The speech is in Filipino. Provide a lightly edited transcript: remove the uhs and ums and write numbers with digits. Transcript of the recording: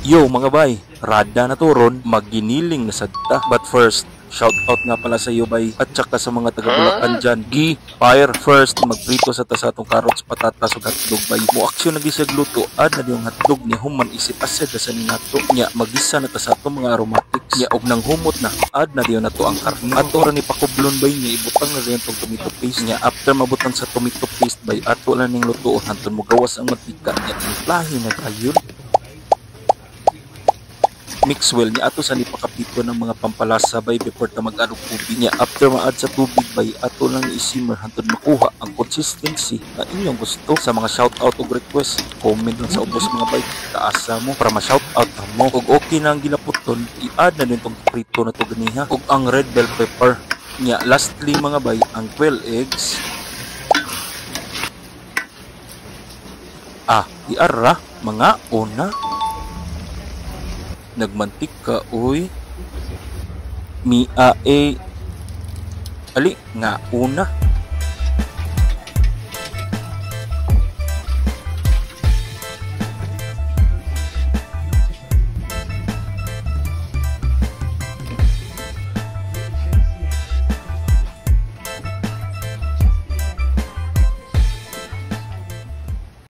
Yo mga bay, rada na turon, maginiling na sadta. But first, shout out nga pala sa iyo bay at saka sa mga taga Bulacan dyan. Gi, fire first, magprito sa tasatong carrots, patatas ug hotdog bay. Mo aksyon na gisag luto, ad na yung hotdog niya human isip ased sa nato niya magisa na tasatong mga aromatics niya og nang humot na ad na diyon nato ang karne. Ato ra ni pakublon bay niya ibutang na diyon tong tomato paste niya. After mabutang sa tomato paste bay, ato lang ning lutoon hantud mo gawas ang mantika niya. Lahi na kayon. Mix well niya ato sa nipakapito ng mga pampalasa bay before ta mag-add og tubig niya. After ma-add sa tubig bay, ato lang i-simmer hangtod makuha ang consistency na inyong gusto. Sa mga shoutout ug request, comment lang sa ubos mga bay. Taasa mo para ma-shoutout mo. Ug okay na ang ginaputon, i-add na din tong prito na to ganiha ug ang red bell pepper niya. Lastly mga bay, ang quail eggs. Iara mga una. Nagmantik ka oy ali nga una